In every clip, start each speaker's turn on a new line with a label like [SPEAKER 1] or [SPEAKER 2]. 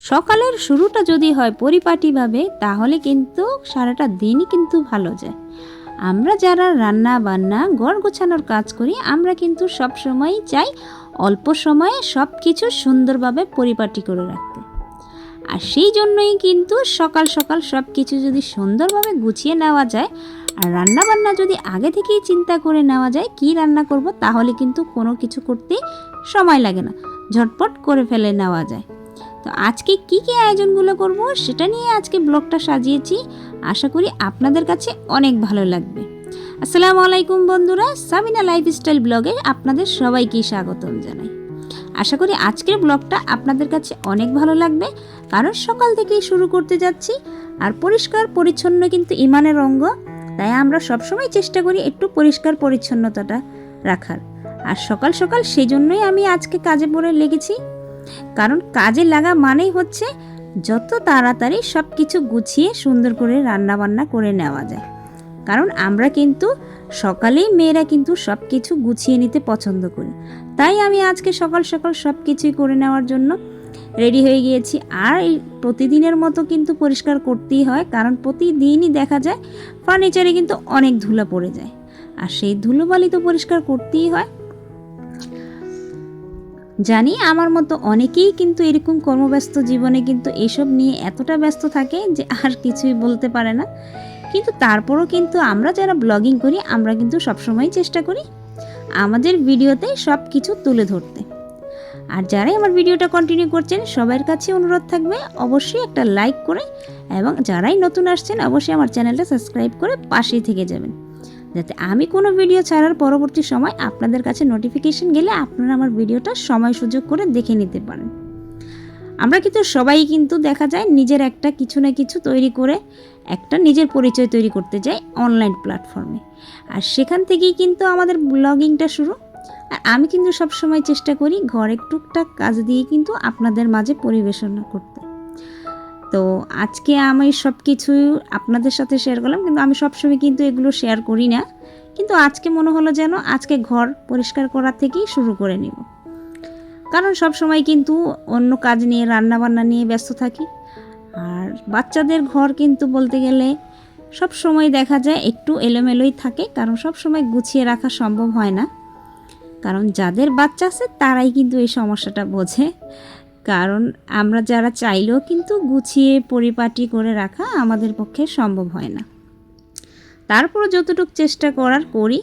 [SPEAKER 1] সকালের শুরুটা যদি হয় পরিপাটিভাবে তাহলে কিন্তু সারাটা দিনই কিন্তু ভালো যায়। আমরা যারা রান্না বান্না ঘর গোছানোর কাজ করি আমরা কিন্তু সব সময়ই চাই অল্প সময়ে সব কিছু সুন্দরভাবে পরিপাটি করে রাখতে। আর সেই জন্যই কিন্তু সকাল সকাল সব কিছু যদি সুন্দরভাবে গুছিয়ে নেওয়া যায় আর রান্না বান্না যদি আগে থেকেই চিন্তা করে নেওয়া যায় কি রান্না করব, তাহলে কিন্তু কোনো কিছু করতে সময় লাগে না, ঝটপট করে ফেলে নেওয়া যায়। তো আজকে কি কি আয়োজনগুলো করব সেটা নিয়ে আজকে ব্লগটা সাজিয়েছি। আশা করি আপনাদের কাছে অনেক ভালো লাগবে। আসসালামু আলাইকুম বন্ধুরা, সাবিনা লাইফস্টাইল ব্লগে আপনাদের সবাইকে স্বাগতম জানাই। আশা করি আজকের ব্লগটা আপনাদের কাছে অনেক ভালো লাগবে, কারণ সকাল থেকেই শুরু করতে যাচ্ছি। আর পরিষ্কার পরিচ্ছন্ন কিন্তু ইমানের অঙ্গ, তাই আমরা সবসময় চেষ্টা করি একটু পরিষ্কার পরিচ্ছন্নতাটা রাখার। আর সকাল সকাল সেই জন্যই আমি আজকে কাজে পড়ে লেগেছি, কারণ কাজে লাগা মানেই হচ্ছে যত তাড়াতাড়ি সব কিছু গুছিয়ে সুন্দর করে রান্না বান্না করে নেওয়া যায়। কারণ আমরা কিন্তু সকালেই মেয়েরা কিন্তু সব কিছু গুছিয়ে নিতে পছন্দ করি, তাই আমি আজকে সকাল সকাল সব কিছুই করে নেওয়ার জন্য রেডি হয়ে গিয়েছি। আর এই প্রতিদিনের মতো কিন্তু পরিষ্কার করতেই হয়, কারণ প্রতিদিনই দেখা যায় ফার্নিচারে কিন্তু অনেক ধুলা পড়ে যায়, আর সেই ধুলোবালি তো পরিষ্কার করতেই হয়। জানি আমার মতো অনেকেই কিন্তু এরকম কর্মব্যস্ত জীবনে কিন্তু এসব নিয়ে এতটা ব্যস্ত থাকে যে আর কিছুই বলতে পারে না, কিন্তু তারপরও কিন্তু আমরা যারা ব্লগিং করি আমরা কিন্তু সবসময় চেষ্টা করি আমাদের ভিডিওতে সব কিছু তুলে ধরতে। আর যারাই আমার ভিডিওটা কন্টিনিউ করছেন সবার কাছে অনুরোধ থাকবে অবশ্যই একটা লাইক করে, এবং যারাই নতুন আসছেন অবশ্যই আমার চ্যানেলটা সাবস্ক্রাইব করে পাশেই থেকে যাবেন, যাতে আমি কোনো ভিডিও ছাড়ার পরবর্তী সময় আপনাদের কাছে নোটিফিকেশন গেলে আপনারা আমার ভিডিওটা সময় সুযোগ করে দেখে নিতে পারেন। আমরা কিন্তু সবাই কিন্তু দেখা যায় নিজের একটা কিছু না কিছু তৈরি করে একটা নিজের পরিচয় তৈরি করতে যাই অনলাইন প্ল্যাটফর্মে, আর সেখান থেকেই কিন্তু আমাদের ব্লগিংটা শুরু। আর আমি কিন্তু সবসময় চেষ্টা করি ঘরের টুকটাক কাজ দিয়ে কিন্তু আপনাদের মাঝে পরিবেশনা করতে। তো আজকে আমি সব কিছু আপনাদের সাথে শেয়ার করলাম, কিন্তু আমি সবসময় কিন্তু এগুলো শেয়ার করি না, কিন্তু আজকে মনে হলো যেন আজকে ঘর পরিষ্কার করা থেকেই শুরু করে নিব, কারণ সব সময় কিন্তু অন্য কাজ নিয়ে রান্না বান্না নিয়ে ব্যস্ত থাকি। আর বাচ্চাদের ঘর কিন্তু বলতে গেলে সব সময় দেখা যায় একটু এলোমেলোই থাকে, কারণ সব সময় গুছিয়ে রাখা সম্ভব হয় না। কারণ যাদের বাচ্চা আছে তারাই কিন্তু এই সমস্যাটা বোঝে, কারণ আমরা যারা চাইলেও কিন্তু গুছিয়ে পরিপাটি করে রাখা আমাদের পক্ষে সম্ভব হয় না। তারপরও যতটুকু চেষ্টা করার করি,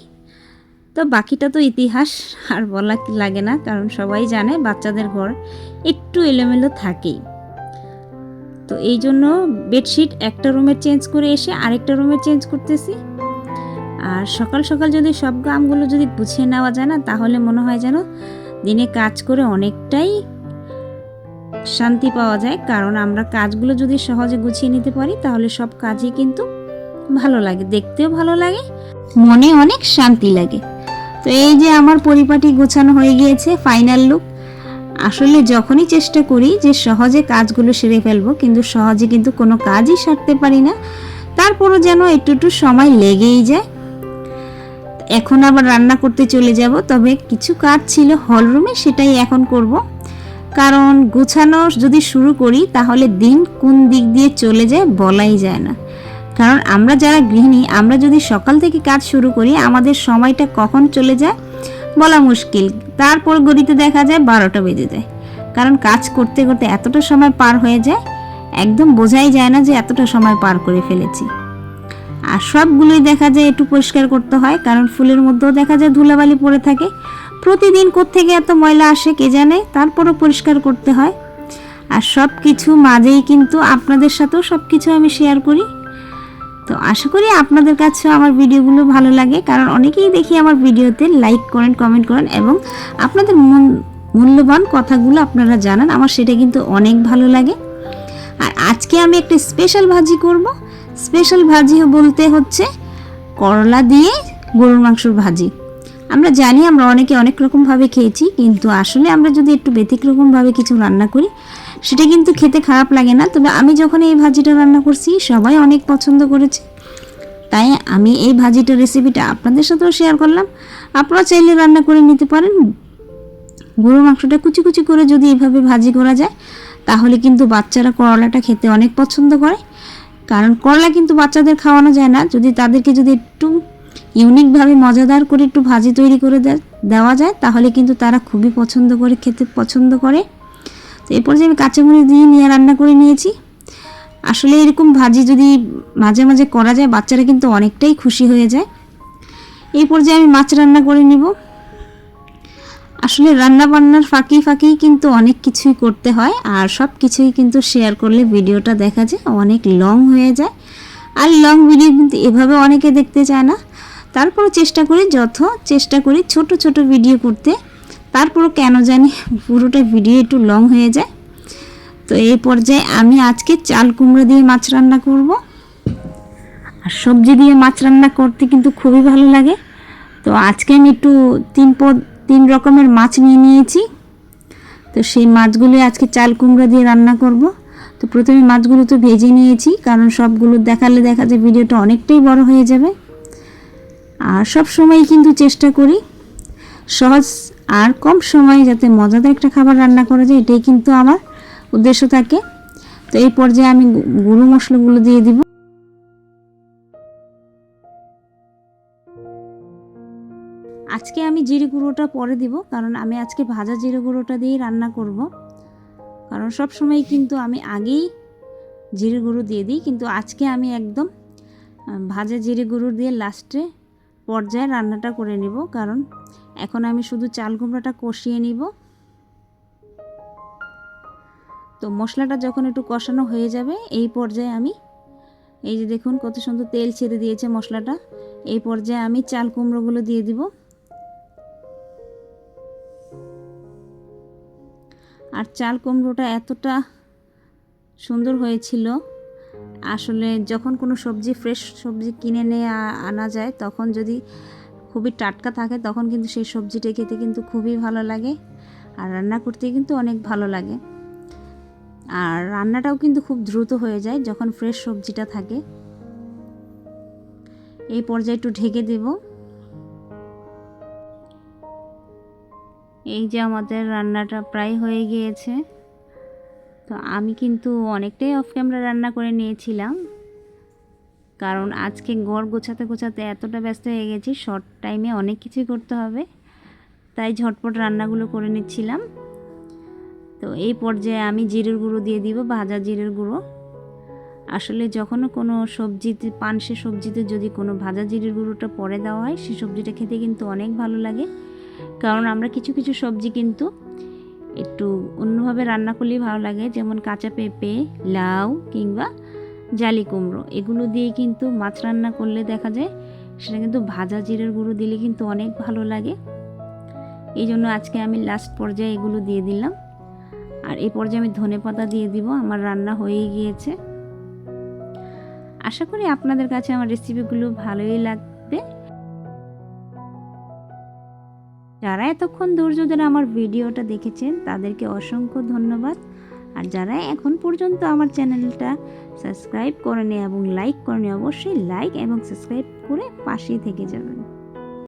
[SPEAKER 1] তো বাকিটা তো ইতিহাস আর বলা লাগে না, কারণ সবাই জানে বাচ্চাদের ঘর একটু এলোমেলো থাকেই। তো এই জন্য বেডশিট একটা রুমে চেঞ্জ করে এসে আরেকটা রুমে চেঞ্জ করতেছি। আর সকাল সকাল যদি সব কামগুলো যদি গুছিয়ে নেওয়া যায় না, তাহলে মনে হয় যেন দিনে কাজ করে অনেকটাই শান্তি পাওয়া যায়। কারণ আমরা কাজগুলো যদি সহজে গুছিয়ে নিতে পারি তাহলে সব কাজই কিন্তু ভালো লাগে, দেখতেও ভালো লাগে, মনে অনেক শান্তি লাগে। তো এই যে আমার পরিপাটি গোছানো হয়ে গিয়েছে, ফাইনাল লুক। আসলে যখনই চেষ্টা করি যে সহজে কাজগুলো সেরে ফেলবো, কিন্তু সহজে কিন্তু কোনো কাজই সারতে পারি না, তারপরও যেন একটু একটু সময় লেগেই যায়। এখন আবার রান্না করতে চলে যাব, তবে কিছু কাজ ছিল হলরুমে সেটাই এখন করব। কারণ গোছানো যদি শুরু করি তাহলে দিন কোন দিক দিয়ে চলে যায় বলাই যায় না। কারণ আমরা যারা গৃহিণী আমরা যদি সকাল থেকে কাজ শুরু করি আমাদের সময়টা কখন চলে যায় বলা মুশকিল। তারপর গড়িতে দেখা যায় 12টা বেজে যায়, কারণ কাজ করতে করতে এতটা সময় পার হয়ে যায় একদম বোঝাই যায় না যে এতটা সময় পার করে ফেলেছি। আর সবগুলোই দেখা যায় একটু পরিষ্কার করতে হয়, কারণ ফুলের মধ্যেও দেখা যায় ধুলাবালি পড়ে থাকে। প্রতিদিন কোত্থেকে এত ময়লা আসে কে জানে, তারপরও পরিষ্কার করতে হয়। আর সব কিছু মাঝেই কিন্তু আপনাদের সাথেও সব কিছু আমি শেয়ার করি। তো আশা করি আপনাদের কাছেও আমার ভিডিওগুলো ভালো লাগে, কারণ অনেকেই দেখি আমার ভিডিওতে লাইক করেন, কমেন্ট করেন এবং আপনাদের মূল্যবান কথাগুলো আপনারা জানান, আমার সেটা কিন্তু অনেক ভালো লাগে। আর আজকে আমি একটা স্পেশাল ভাজি করব। স্পেশাল ভাজি বলতে হচ্ছে করলা দিয়ে গরুর মাংসর ভাজি। আমরা জানি আমরা অনেকে অনেক রকমভাবে খেয়েছি, কিন্তু আসলে আমরা যদি একটু ব্যতিক্রমভাবে কিছু রান্না করি সেটা কিন্তু খেতে খারাপ লাগে না। তবে আমি যখন এই ভাজিটা রান্না করছি সবাই অনেক পছন্দ করেছে, তাই আমি এই ভাজিটার রেসিপিটা আপনাদের সাথেও শেয়ার করলাম। আপনারা চাইলে রান্না করে নিতে পারেন। গরুর মাংসটা কুচি কুচি করে যদি এভাবে ভাজি করা যায় তাহলে কিন্তু বাচ্চারা করলাটা খেতে অনেক পছন্দ করে। কারণ করলা কিন্তু বাচ্চাদের খাওয়ানো যায় না, যদি তাদেরকে যদি একটু ইউনিকভাবে মজাদার করে একটু ভাজি তৈরি করে দেওয়া যায় তাহলে কিন্তু তারা খুবই পছন্দ করে, খেতে পছন্দ করে। তো এরপর যে আমি কাঁচামরিচ দিয়ে নিয়ে রান্না করে নিয়েছি। আসলে এরকম ভাজি যদি মাঝে মাঝে করা যায় বাচ্চারা কিন্তু অনেকটাই খুশি হয়ে যায়। এই পর্যায়ে আমি মাছ রান্না করে নিব। আসলে রান্না বান্নার ফাঁকি ফাঁকি কিন্তু অনেক কিছুই করতে হয়, আর সব কিছুই কিন্তু শেয়ার করলে ভিডিওটা দেখা যায় অনেক লং হয়ে যায়। আর লং ভিডিও কিন্তু এভাবে অনেকে দেখতে চায় না, তারপরও চেষ্টা করি ছোট ছোট ভিডিও করতে, তারপরও কেন জানি পুরোটা ভিডিও একটু লং হয়ে যায়। তো এই পর্যায়ে আমি আজকে চাল কুমড়া দিয়ে মাছ রান্না করব। আর সবজি দিয়ে মাছ রান্না করতে কিন্তু খুবই ভালো লাগে। তো আজকে আমি একটু তিন রকমের মাছ নিয়ে নিয়েছি। তো সেই মাছগুলো আজকে চাল কুমড়া দিয়ে রান্না করব। তো প্রথমে মাছগুলো তো ভেজে নিয়েছি, কারণ সবগুলো দেখালে দেখা যায় ভিডিওটা অনেকটাই বড় হয়ে যাবে। আর সব সময় কিন্তু চেষ্টা করি সহজ আর কম সময়ে যাতে মজাদার একটা খাবার রান্না করা যায়, এটাই কিন্তু আমার উদ্দেশ্য থাকে। তো এই পর্যায়ে আমি গুঁড়ো মশলাগুলো দিয়ে দিব। আজকে আমি জিরে গুঁড়োটা পরে দিব, কারণ আমি আজকে ভাজা জিরে গুঁড়োটা দিয়েই রান্না করব। কারণ সব সময় কিন্তু আমি আগেই জিরে গুঁড়ো দিয়ে দিই, কিন্তু আজকে আমি একদম ভাজা জিরে গুঁড়ো দিয়ে লাস্টে পর্যায়ে রান্নাটা করে নিব। কারণ এখন আমি শুধু চাল কুমড়াটা কষিয়ে নিব। তো মশলাটা যখন একটু কষানো হয়ে যাবে এই পর্যায়ে আমি এই যে দেখুন কত সুন্দর তেল ছেড়ে দিয়েছে মশলাটা, এই পর্যায়ে আমি চাল কুমড়োগুলো দিয়ে দিব। আর চাল কুমড়োটা এতটা সুন্দর হয়েছিল, আসলে যখন কোনো ফ্রেশ সবজি কিনে নিয়ে আনা যায় তখন যদি খুবই টাটকা থাকে তখন কিন্তু সেই সবজিটা খেতে কিন্তু খুবই ভালো লাগে, আর রান্না করতে কিন্তু অনেক ভালো লাগে। আর রান্নাটাও কিন্তু খুব দ্রুত হয়ে যায় যখন ফ্রেশ সবজিটা থাকে। এই পর্যায়ে একটু ঢেকে দেব। এই যে আমাদের রান্নাটা প্রায় হয়ে গিয়েছে। তো আমি কিন্তু অনেকটাই অফ ক্যামেরা রান্না করে নিয়েছিলাম, কারণ আজকে ঘর গোছাতে এতটা ব্যস্ত হয়ে গেছি, শর্ট টাইমে অনেক কিছুই করতে হবে, তাই ঝটপট রান্নাগুলো করে নিচ্ছিলাম। তো এই পর্যায়ে আমি জিরের গুঁড়ো দিয়ে দিব, ভাজা জিরের গুঁড়ো। আসলে যখন কোনো সবজিতে পানসে সবজিতে যদি কোনো ভাজা জিরের গুঁড়োটা পরে দেওয়া হয় সেই সবজিটা খেতে কিন্তু অনেক ভালো লাগে। কারণ আমরা কিছু কিছু সবজি কিন্তু একটু অন্যভাবে রান্না করলেই ভালো লাগে, যেমন কাঁচা পেঁপে, লাউ কিংবা জালি কুমড়ো, এগুলো দিয়ে কিন্তু মাছ রান্না করলে দেখা যায় সেটা কিন্তু ভাজা জিরের গুঁড়ো দিলে কিন্তু অনেক ভালো লাগে। এই জন্য আজকে আমি লাস্ট পর্যায়ে এগুলো দিয়ে দিলাম। আর এই পর্যায়ে আমি ধনেপাতা দিয়ে দিব। আমার রান্না হয়ে গিয়েছে। আশা করি আপনাদের কাছে আমার রেসিপিগুলো ভালোই লাগবে। যারা এতক্ষণ ধৈর্য ধরে আমার ভিডিওটা দেখেছেন তাদেরকে অসংখ্য ধন্যবাদ। আর যারা এখন পর্যন্ত আমার চ্যানেলটা সাবস্ক্রাইব করেনি এবং লাইক করেনি, অবশ্যই লাইক এবং সাবস্ক্রাইব করে পাশেই থেকে যাবেন।